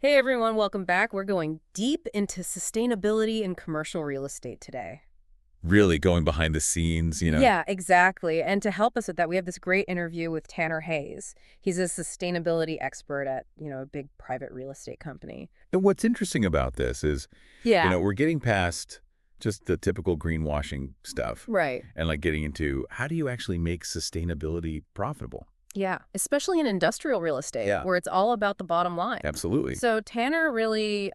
Hey everyone, welcome back. We're going deep into sustainability in commercial real estate today. Really going behind the scenes. Yeah, exactly. And to help us with that, we have this great interview with Tanner Hayes. He's a sustainability expert at, a big private real estate company. And what's interesting about this is, Yeah, we're getting past just the typical greenwashing stuff right. and like getting into how do you actually make sustainability profitable? Yeah, especially in industrial real estate Yeah, where it's all about the bottom line. absolutely. So Tanner really,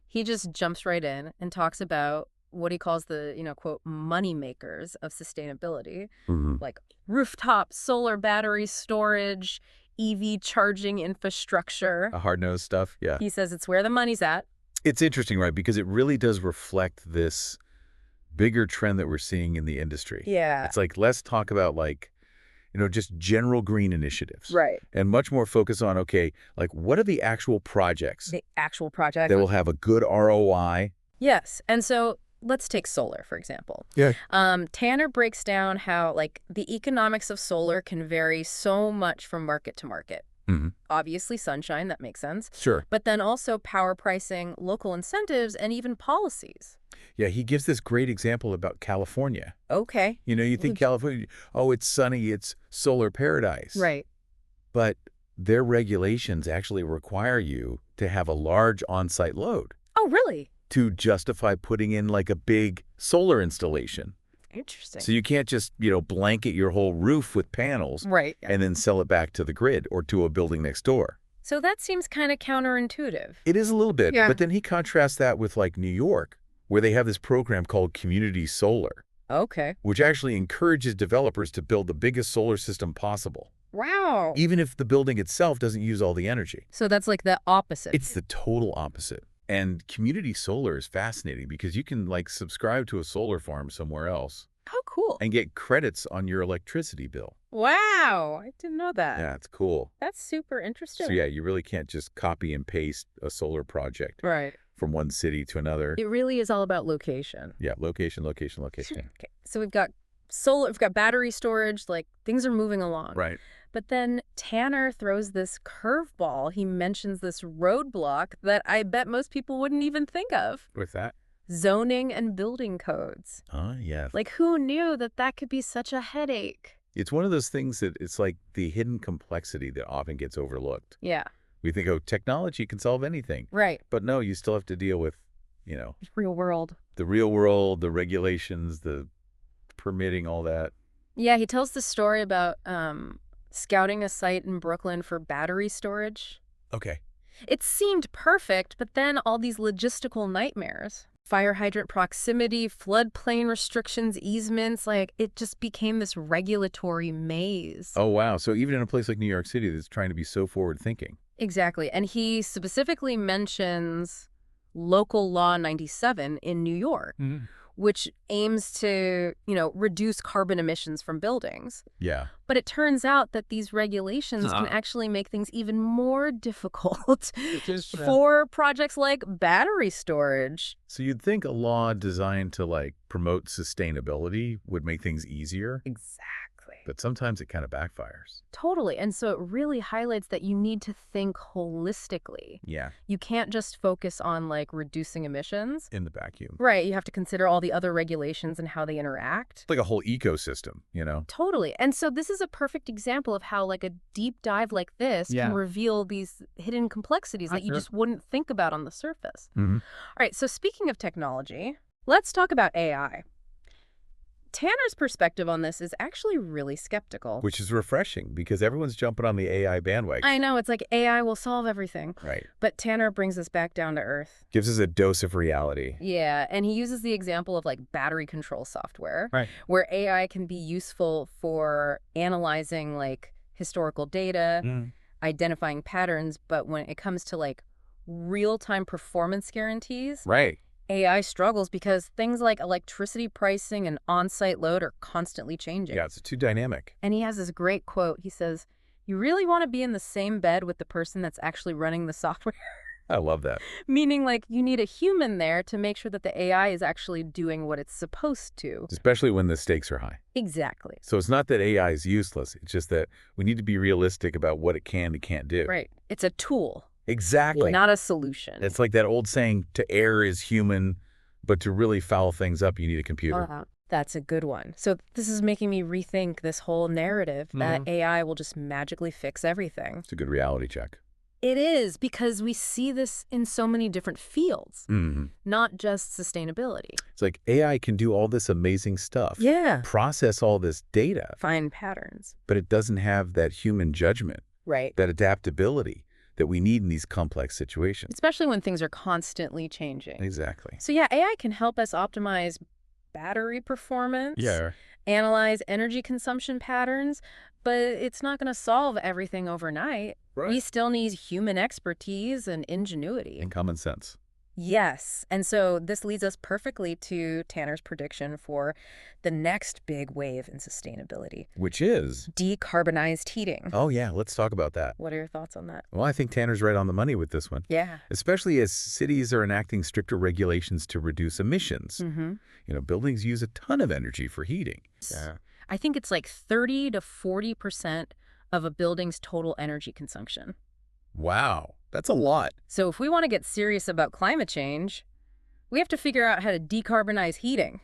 he just jumps right in and talks about what he calls the, quote, money makers of sustainability, hmm like rooftop solar battery storage, EV charging infrastructure. The hard-nosed stuff, yeah. He says it's where the money's at. It's interesting, right? Because it really does reflect this bigger trend that we're seeing in the industry. Yeah, It's like, let's talk about just general green initiatives right. and much more focus on, okay, like what are the actual projects The actual project. that will have a good ROI? Yes. And so let's take solar, for example. Yeah. Tanner breaks down how, like, the economics of solar can vary so much from market to market. hmm Obviously, sunshine, that makes sense. Sure. But then also power pricing, local incentives, and even policies. Yeah, he gives this great example about California. Okay. You think California, oh, it's sunny, it's solar paradise. Right. But their regulations actually require you to have a large on-site load Oh, really? to justify putting in like a big solar installation. Interesting. So you can't just, blanket your whole roof with panels Right. and then sell it back to the grid or to a building next door. So that seems kind of counterintuitive. It is a little bit, Yeah. but then he contrasts that with like New York, where they have this program called Community Solar, Okay. which actually encourages developers to build the biggest solar system possible, Wow. even if the building itself doesn't use all the energy. So that's like the opposite. It's the total opposite. And community solar is fascinating because you can like subscribe to a solar farm somewhere else Oh, cool. and get credits on your electricity bill. Wow. I didn't know that. Yeah, it's cool. That's super interesting. So yeah, you really can't just copy and paste a solar project Right. from one city to another. It really is all about location. Yeah, location, location, location. Okay. So we've got solar, we've got battery storage, like things are moving along. Right. But then Tanner throws this curveball. He mentions this roadblock that I bet most people wouldn't even think of. With that? Zoning and building codes. Yeah. Like, who knew that that could be such a headache? It's one of those things that it's like the hidden complexity that often gets overlooked. Yeah, We think, oh, technology can solve anything. right. But no, you still have to deal with, you know, Real world. the real world, the regulations, the permitting, all that. Yeah, he tells the story about scouting a site in Brooklyn for battery storage. Okay. It seemed perfect, but then all these logistical nightmares. Fire hydrant proximity, floodplain restrictions, easements, like it just became this regulatory maze. Oh, wow. So even in a place like New York City that's trying to be so forward-thinking. Exactly. And he specifically mentions Local Law 97 in New York, which aims to, reduce carbon emissions from buildings. Yeah. But it turns out that these regulations can actually make things even more difficult for projects like battery storage. So you'd think a law designed to like promote sustainability would make things easier, Exactly. but sometimes it kind of backfires. Totally. And so it really highlights that you need to think holistically. Yeah. You can't just focus on like reducing emissions. In the vacuum. Right. You have to consider all the other regulations and how they interact. It's like a whole ecosystem. Totally. And so this is a perfect example of how like a deep dive like this Yeah. can reveal these hidden complexities that you just wouldn't think about on the surface. Mhm. All right. So speaking of technology, let's talk about AI. Tanner's perspective on this is actually really skeptical. Which is refreshing because everyone's jumping on the AI bandwagon. I know, it's like AI will solve everything. Right. But Tanner brings us back down to earth. Gives us a dose of reality. Yeah, and he uses the example of like battery control software, Right. where AI can be useful for analyzing like historical data, identifying patterns, but when it comes to like real-time performance guarantees, Right. AI struggles because things like electricity pricing and on-site load are constantly changing. Yeah, it's too dynamic. And he has this great quote. He says, "You really want to be in the same bed with the person that's actually running the software." I love that. Meaning, like, you need a human there to make sure that the AI is actually doing what it's supposed to. Especially when the stakes are high. Exactly. So it's not that AI is useless. It's just that we need to be realistic about what it can and can't do. Right. It's a tool. Exactly. not a solution. It's like that old saying, to err is human, but to really foul things up, you need a computer. That's a good one. So this is making me rethink this whole narrative that AI will just magically fix everything. It's a good reality check. It is, because we see this in so many different fields, not just sustainability. It's like AI can do all this amazing stuff. Yeah. Process all this data. Find patterns. But it doesn't have that human judgment, Right. that adaptability that we need in these complex situations. Especially when things are constantly changing. Exactly. So yeah, AI can help us optimize battery performance, Yeah. analyze energy consumption patterns, but it's not going to solve everything overnight. Right. We still need human expertise and ingenuity. And common sense. Yes. And so this leads us perfectly to Tanner's prediction for the next big wave in sustainability. Which is? Decarbonized heating. Oh, yeah. Let's talk about that. What are your thoughts on that? Well, I think Tanner's right on the money with this one. Yeah. Especially as cities are enacting stricter regulations to reduce emissions. Buildings use a ton of energy for heating. Yeah. I think it's like 30 to 40% of a building's total energy consumption. Wow. That's a lot. So if we want to get serious about climate change, we have to figure out how to decarbonize heating.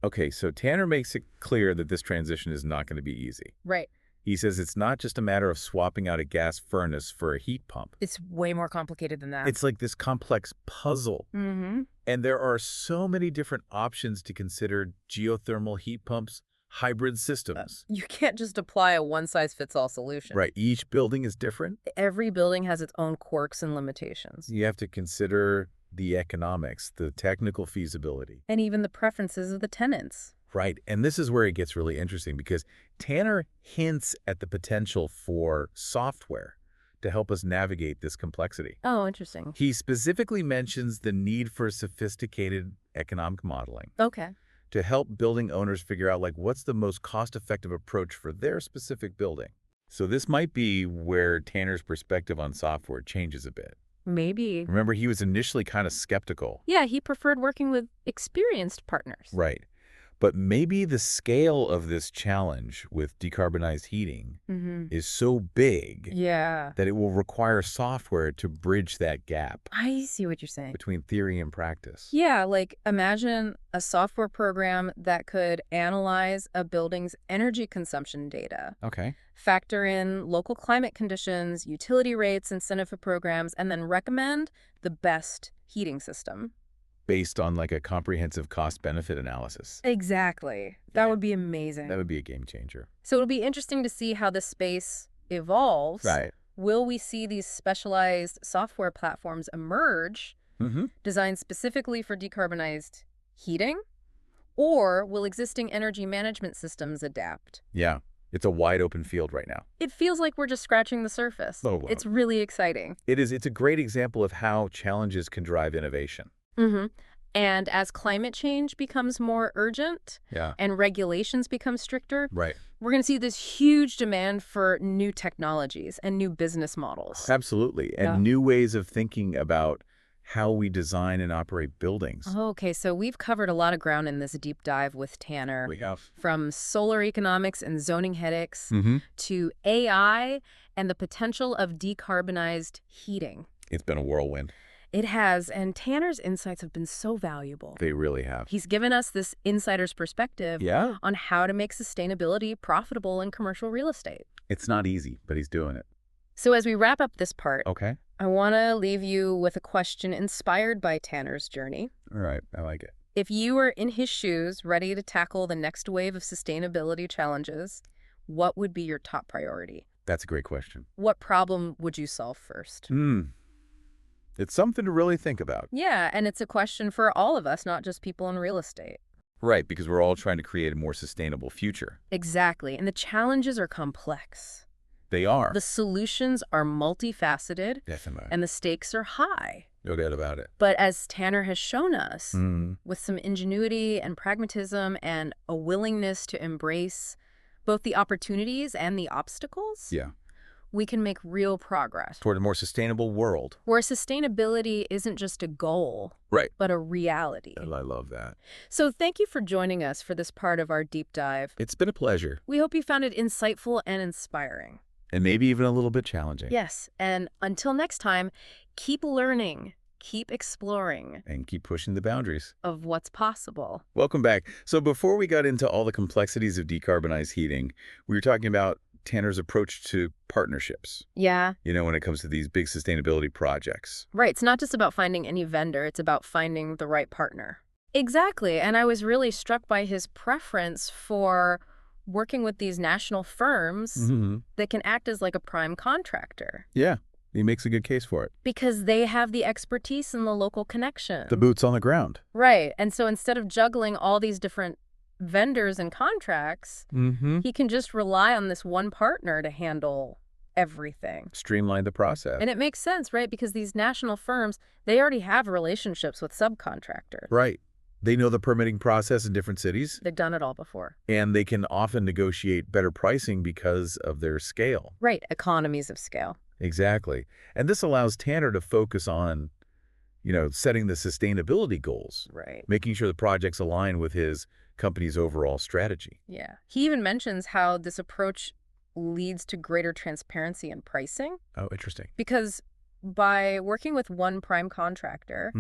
Okay, so Tanner makes it clear that this transition is not going to be easy. Right. He says it's not just a matter of swapping out a gas furnace for a heat pump. It's way more complicated than that. It's like this complex puzzle. And there are so many different options to consider: geothermal heat pumps, hybrid systems. You can't just apply a one-size-fits-all solution. Right. Each building is different. Every building has its own quirks and limitations. You have to consider the economics, the technical feasibility. And even the preferences of the tenants. Right. And this is where it gets really interesting, because Tanner hints at the potential for software to help us navigate this complexity. Oh, interesting. He specifically mentions the need for sophisticated economic modeling. Okay. To help building owners figure out, like, what's the most cost-effective approach for their specific building. So this might be where Tanner's perspective on software changes a bit. Maybe. Remember, he was initially kind of skeptical. Yeah, he preferred working with experienced partners. Right. But maybe the scale of this challenge with decarbonized heating is so big Yeah. that it will require software to bridge that gap I see what you're saying. between theory and practice. Yeah, like imagine a software program that could analyze a building's energy consumption data, Okay. factor in local climate conditions, utility rates, incentive programs, and then recommend the best heating system. Based on like a comprehensive cost-benefit analysis. Exactly. That would be amazing. That would be a game changer. So it'll be interesting to see how this space evolves. Right. Will we see these specialized software platforms emerge, designed specifically for decarbonized heating? Or will existing energy management systems adapt? Yeah. It's a wide open field right now. It feels like we're just scratching the surface. Oh, wow. It's really exciting. It is. It's a great example of how challenges can drive innovation. And as climate change becomes more urgent Yeah. and regulations become stricter, Right. we're going to see this huge demand for new technologies and new business models. Absolutely. And new ways of thinking about how we design and operate buildings. Okay, so we've covered a lot of ground in this deep dive with Tanner. We have. From solar economics and zoning headaches to AI and the potential of decarbonized heating. It's been a whirlwind. It has, and Tanner's insights have been so valuable. They really have. He's given us this insider's perspective on how to make sustainability profitable in commercial real estate. It's not easy, but he's doing it. So as we wrap up this part, Okay. I want to leave you with a question inspired by Tanner's journey. All right. I like it. If you were in his shoes, ready to tackle the next wave of sustainability challenges, what would be your top priority? That's a great question. What problem would you solve first? It's something to really think about. Yeah, and it's a question for all of us, not just people in real estate. Right, because we're all trying to create a more sustainable future. Exactly, and the challenges are complex. They are. The solutions are multifaceted, Definitely. and the stakes are high. No doubt about it. But as Tanner has shown us, with some ingenuity and pragmatism and a willingness to embrace both the opportunities and the obstacles, we can make real progress toward a more sustainable world, where sustainability isn't just a goal, but a reality. I love that. So thank you for joining us for this part of our deep dive. It's been a pleasure. We hope you found it insightful and inspiring. And maybe even a little bit challenging. Yes, and until next time, keep learning, keep exploring And keep pushing the boundaries. of what's possible. Welcome back. So before we got into all the complexities of decarbonized heating, we were talking about Tanner's approach to partnerships, Yeah, when it comes to these big sustainability projects. right. It's not just about finding any vendor, it's about finding the right partner. Exactly, and I was really struck by his preference for working with these national firms that can act as like a prime contractor Yeah, he makes a good case for it. because they have the expertise and the local connection. The boots on the ground. Right, and so instead of juggling all these different vendors and contracts, he can just rely on this one partner to handle everything. Streamline the process. And it makes sense, right? Because these national firms, they already have relationships with subcontractors. Right. They know the permitting process in different cities, They've done it all before. and they can often negotiate better pricing because of their scale. Right, economies of scale. Exactly. And this allows Tanner to focus on, setting the sustainability goals, Right. making sure the projects align with his company's overall strategy. Yeah. He even mentions how this approach leads to greater transparency in pricing Oh, interesting. because by working with one prime contractor,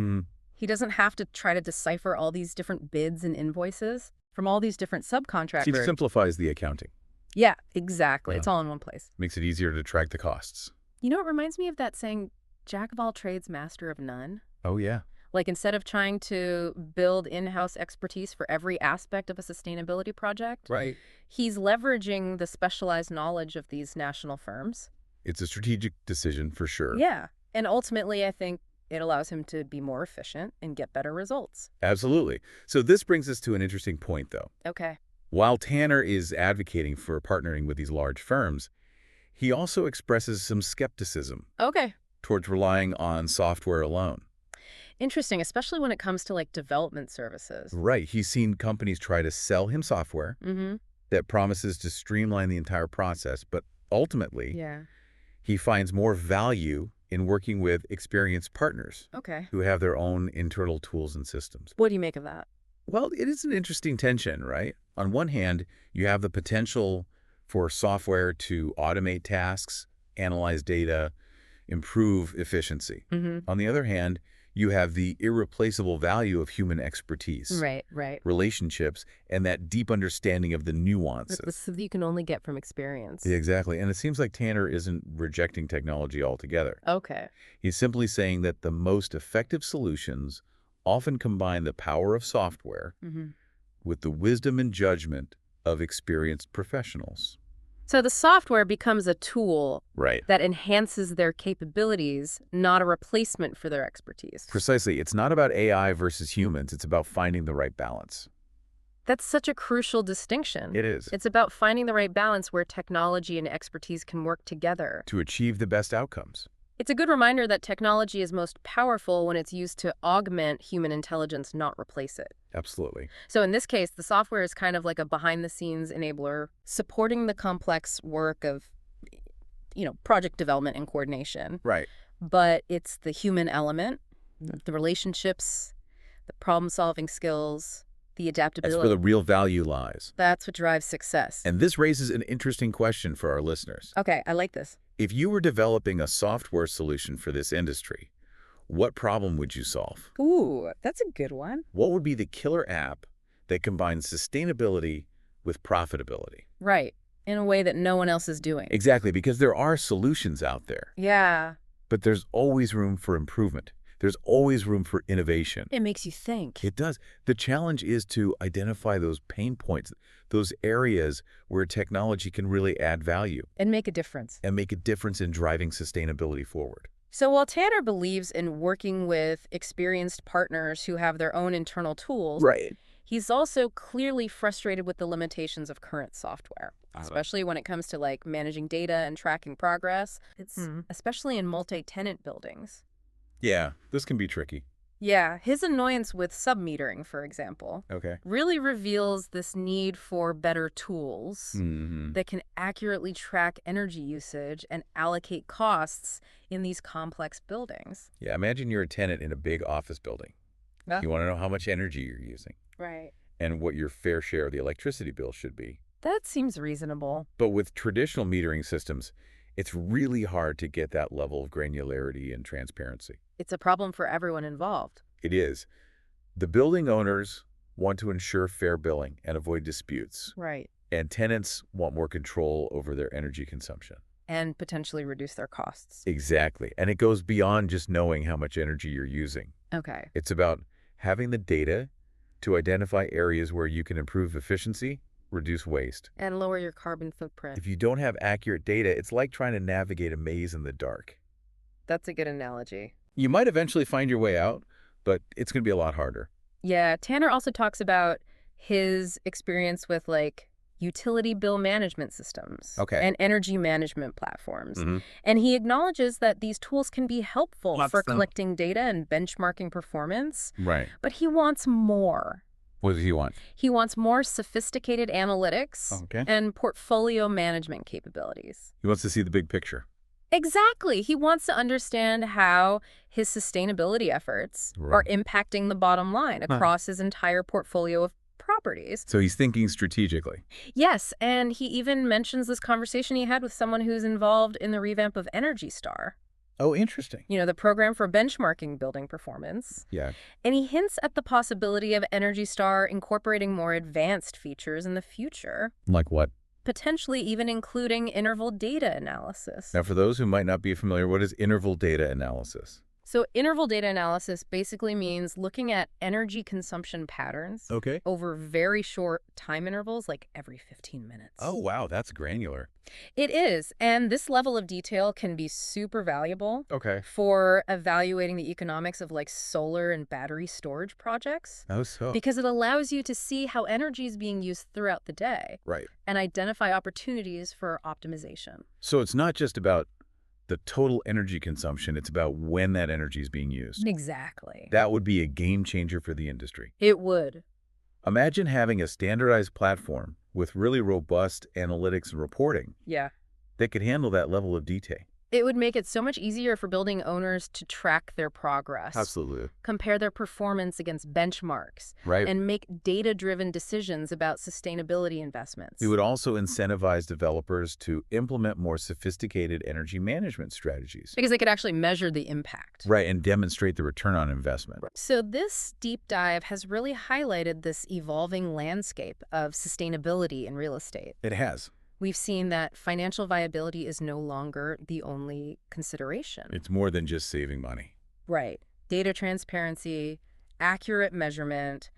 he doesn't have to try to decipher all these different bids and invoices from all these different He subcontractors. simplifies the accounting. Yeah, exactly. Yeah. It's all in one place. Makes it easier to track the costs. You know, it reminds me of that saying, jack of all trades, master of none. Oh, yeah. Like instead of trying to build in-house expertise for every aspect of a sustainability project, Right. he's leveraging the specialized knowledge of these national firms. It's a strategic decision for sure. Yeah. And ultimately, I think it allows him to be more efficient and get better results. Absolutely. So this brings us to an interesting point, though. Okay. While Tanner is advocating for partnering with these large firms, he also expresses some skepticism Okay. towards relying on software alone. Interesting, especially when it comes to like development services. Right. He's seen companies try to sell him software that promises to streamline the entire process, but ultimately, Yeah. he finds more value in working with experienced partners Okay. who have their own internal tools and systems. What do you make of that? Well, it is an interesting tension, right? On one hand, you have the potential for software to automate tasks, analyze data, improve efficiency. On the other hand, you have the irreplaceable value of human expertise, Right, right. relationships, and that deep understanding of the nuances. That's that you can only get from experience. Yeah, exactly. And it seems like Tanner isn't rejecting technology altogether. Okay. He's simply saying that the most effective solutions often combine the power of software with the wisdom and judgment of experienced professionals. So the software becomes a tool Right. that enhances their capabilities, not a replacement for their expertise. Precisely. It's not about AI versus humans. It's about finding the right balance. That's such a crucial distinction. It is. It's about finding the right balance where technology and expertise can work together. To achieve the best outcomes. It's a good reminder that technology is most powerful when it's used to augment human intelligence, not replace it. Absolutely. So in this case, the software is kind of like a behind-the-scenes enabler, supporting the complex work of, project development and coordination. Right. But it's the human element, the relationships, the problem-solving skills, the adaptability. That's where the real value lies. That's what drives success. And this raises an interesting question for our listeners. Okay, I like this. If you were developing a software solution for this industry, what problem would you solve? Ooh, that's a good one. What would be the killer app that combines sustainability with profitability? Right, in a way that no one else is doing. Exactly, because there are solutions out there, Yeah. but there's always room for improvement. There's always room for innovation. It makes you think. It does. The challenge is to identify those pain points, those areas where technology can really add value And make a difference. and make a difference in driving sustainability forward. So while Tanner believes in working with experienced partners who have their own internal tools, Right. he's also clearly frustrated with the limitations of current software, especially when it comes to like managing data and tracking progress. It's especially in multi-tenant buildings. Yeah, this can be tricky. Yeah, his annoyance with submetering, for example, Okay. really reveals this need for better tools Mm-hmm. that can accurately track energy usage and allocate costs in these complex buildings. Yeah, imagine you're a tenant in a big office building. Yeah. You want to know how much energy you're using Right. and what your fair share of the electricity bill should be. That seems reasonable. But with traditional metering systems, It's really hard to get that level of granularity and transparency. It's a problem for everyone involved. It is. The building owners want to ensure fair billing and avoid disputes. Right. And tenants want more control over their energy consumption. And potentially reduce their costs. Exactly. And it goes beyond just knowing how much energy you're using. Okay. It's about having the data to identify areas where you can improve efficiency, reduce waste. And lower your carbon footprint. If you don't have accurate data, it's like trying to navigate a maze in the dark. That's a good analogy. You might eventually find your way out, but it's going to be a lot harder. Yeah, Tanner also talks about his experience with utility bill management systems and energy management platforms. And he acknowledges that these tools can be helpful for collecting data and benchmarking performance. Right. But he wants more. What does he want? He wants more sophisticated analytics and portfolio management capabilities. He wants to see the big picture. Exactly. He wants to understand how his sustainability efforts are impacting the bottom line across his entire portfolio of properties. So he's thinking strategically. Yes, and he even mentions this conversation he had with someone who's involved in the revamp of Energy Star. Oh, interesting. You know, the program for benchmarking building performance. Yeah. And he hints at the possibility of Energy Star incorporating more advanced features in the future. Like what? Potentially even including interval data analysis. Now, for those who might not be familiar, what is interval data analysis? So interval data analysis basically means looking at energy consumption patterns over very short time intervals, like every 15 minutes. Oh, wow, that's granular. It is, and this level of detail can be super valuable for evaluating the economics of solar and battery storage projects. Oh, so. Because it allows you to see how energy is being used throughout the day. Right. And identify opportunities for optimization. So it's not just about the total energy consumption, it's about when that energy is being used. Exactly. That would be a game changer for the industry. It would. Imagine having a standardized platform with really robust analytics and reporting that could handle that level of detail. It would make it so much easier for building owners to track their progress. Absolutely. Compare their performance against benchmarks. Right. And make data-driven decisions about sustainability investments. It would also incentivize developers to implement more sophisticated energy management strategies. Because they could actually measure the impact. Right, and demonstrate the return on investment. So this deep dive has really highlighted this evolving landscape of sustainability in real estate. It has. We've seen that financial viability is no longer the only consideration. It's more than just saving money. Right. Data transparency, accurate measurement,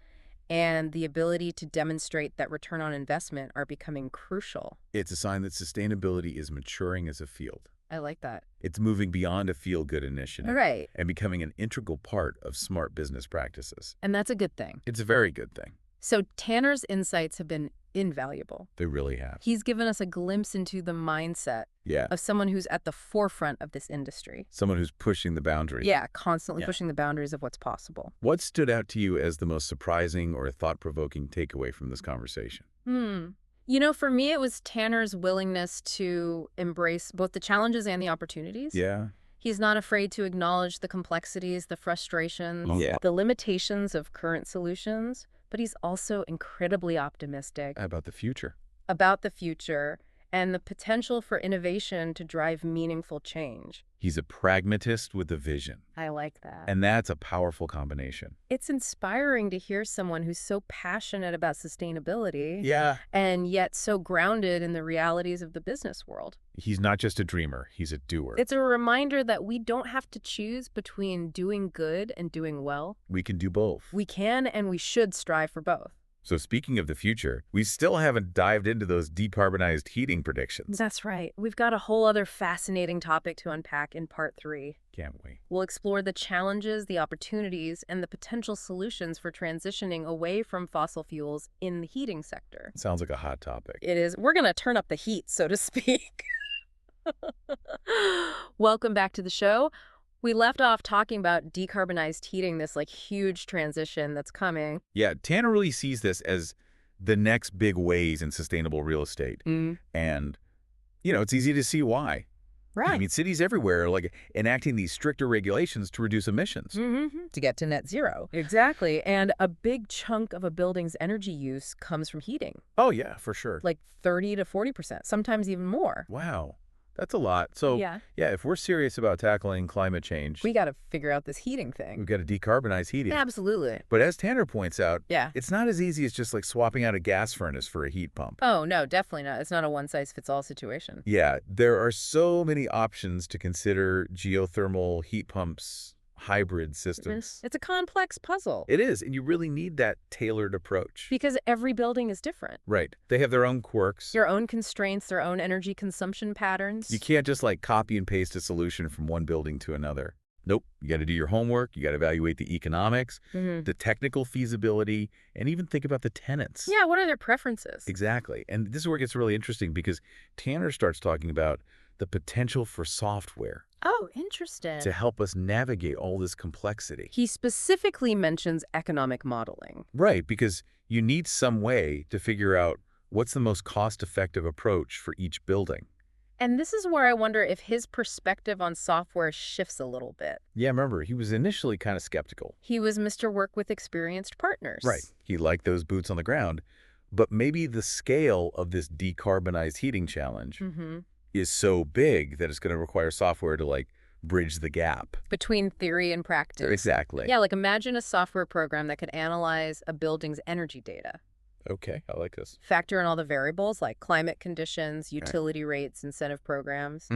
and the ability to demonstrate that return on investment are becoming crucial. It's a sign that sustainability is maturing as a field. I like that. It's moving beyond a feel-good initiative. Right. And becoming an integral part of smart business practices. And that's a good thing. It's a very good thing. So Tanner's insights have been invaluable. They really have. He's given us a glimpse into the mindset of someone who's at the forefront of this industry. Someone who's pushing the boundaries. Yeah, constantly pushing the boundaries of what's possible. What stood out to you as the most surprising or thought-provoking takeaway from this conversation? You know, for me, it was Tanner's willingness to embrace both the challenges and the opportunities. Yeah. He's not afraid to acknowledge the complexities, the frustrations, the limitations of current solutions, but he's also incredibly optimistic About the future. About the future and the potential for innovation to drive meaningful change. He's a pragmatist with a vision. I like that. And that's a powerful combination. It's inspiring to hear someone who's so passionate about sustainability and yet so grounded in the realities of the business world. He's not just a dreamer, he's a doer. It's a reminder that we don't have to choose between doing good and doing well. We can do both. We can and we should strive for both. So speaking of the future, we still haven't dived into those decarbonized heating predictions. That's right. We've got a whole other fascinating topic to unpack in part 3. Can't we? We'll explore the challenges, the opportunities, and the potential solutions for transitioning away from fossil fuels in the heating sector. Sounds like a hot topic. It is. We're going to turn up the heat, so to speak. Welcome back to the show. We left off talking about decarbonized heating, this huge transition that's coming. Yeah, Tanner really sees this as the next big ways in sustainable real estate. And, it's easy to see why. Right. I mean, cities everywhere are enacting these stricter regulations to reduce emissions. To get to net zero. Exactly. And a big chunk of a building's energy use comes from heating. Oh, yeah, for sure. 30 to 40%, sometimes even more. Wow. That's a lot. So, Yeah. yeah, if we're serious about tackling climate change, We got to figure out this heating we've thing. got to decarbonize heating. Absolutely. But as Tanner points out, Yeah. it's not as easy as just like swapping out a gas furnace for a heat pump. Oh, no, definitely not. It's not a one-size-fits-all situation. Yeah, there are so many options to consider: geothermal, heat pumps, hybrid systems. It's a complex puzzle. It is, and you really need that tailored approach. Because every building is different. Right. They have their own quirks. Your own constraints, their own energy consumption patterns. You can't just like copy and paste a solution from one building to another. Nope. You got to do your homework. You got to evaluate the economics, the technical feasibility, and even think about the tenants. Yeah, what are their preferences? Exactly. And this is where it gets really interesting because Tanner starts talking about the potential for software Oh, interesting. to help us navigate all this complexity. He specifically mentions economic modeling. Right, because you need some way to figure out what's the most cost-effective approach for each building. And this is where I wonder if his perspective on software shifts a little bit. Yeah, remember, he was initially kind of skeptical. He was Mr. Work with experienced partners. Right. He liked those boots on the ground. But maybe the scale of this decarbonized heating challenge is so big that it's going to require software to, like, bridge the gap. Between theory and practice. Exactly. Yeah, like imagine a software program that could analyze a building's energy data. Okay, I like this. Factor in all the variables like climate conditions, utility rates, incentive programs,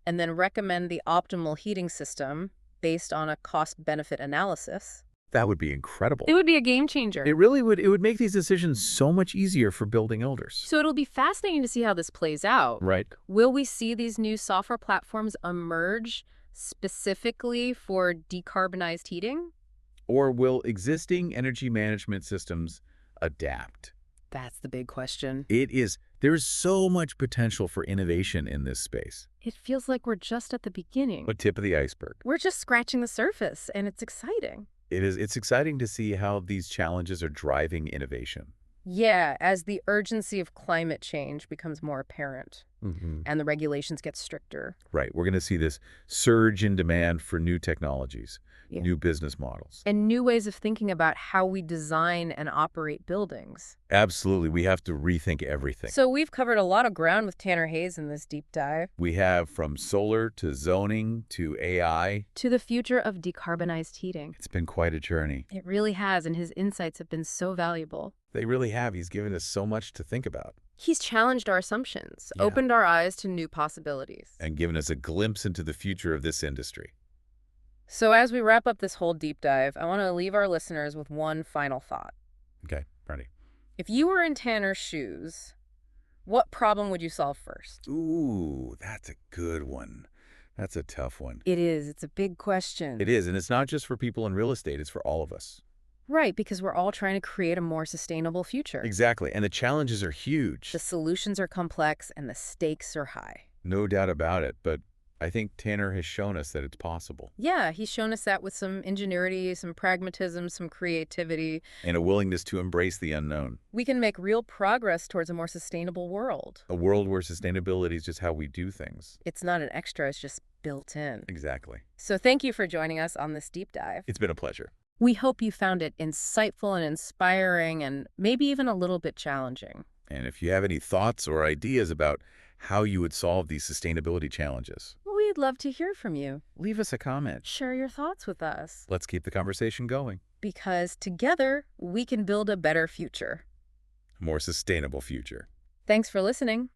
and then recommend the optimal heating system based on a cost-benefit analysis. That would be incredible. It would be a game changer. It really would. It would make these decisions so much easier for building owners. So it'll be fascinating to see how this plays out. Right. Will we see these new software platforms emerge specifically for decarbonized heating? Or will existing energy management systems adapt? That's the big question. It is. There's so much potential for innovation in this space. It feels like we're just at the beginning. But tip of the iceberg. We're just scratching the surface, and it's exciting. It is. It's exciting to see how these challenges are driving innovation. Yeah, as the urgency of climate change becomes more apparent and the regulations get stricter. Right. We're going to see this surge in demand for new technologies, new business models. And new ways of thinking about how we design and operate buildings. Absolutely. We have to rethink everything. So we've covered a lot of ground with Tanner Hayes in this deep dive. We have from solar to zoning to AI. To the future of decarbonized heating. It's been quite a journey. It really has, and his insights have been so valuable. They really have. He's given us so much to think about. He's challenged our assumptions, opened our eyes to new possibilities. And given us a glimpse into the future of this industry. So as we wrap up this whole deep dive, I want to leave our listeners with one final thought. Okay, ready. If you were in Tanner's shoes, what problem would you solve first? Ooh, that's a good one. That's a tough one. It is. It's a big question. It is, and it's not just for people in real estate. It's for all of us. Right, because we're all trying to create a more sustainable future. Exactly, and the challenges are huge. The solutions are complex and the stakes are high. No doubt about it, but I think Tanner has shown us that it's possible. Yeah, he's shown us that with some ingenuity, some pragmatism, some creativity. And a willingness to embrace the unknown. We can make real progress towards a more sustainable world. A world where sustainability is just how we do things. It's not an extra, it's just built in. Exactly. So thank you for joining us on this deep dive. It's been a pleasure. We hope you found it insightful and inspiring and maybe even a little bit challenging. And if you have any thoughts or ideas about how you would solve these sustainability challenges, we'd love to hear from you. Leave us a comment. Share your thoughts with us. Let's keep the conversation going. Because together, we can build a better future. A more sustainable future. Thanks for listening.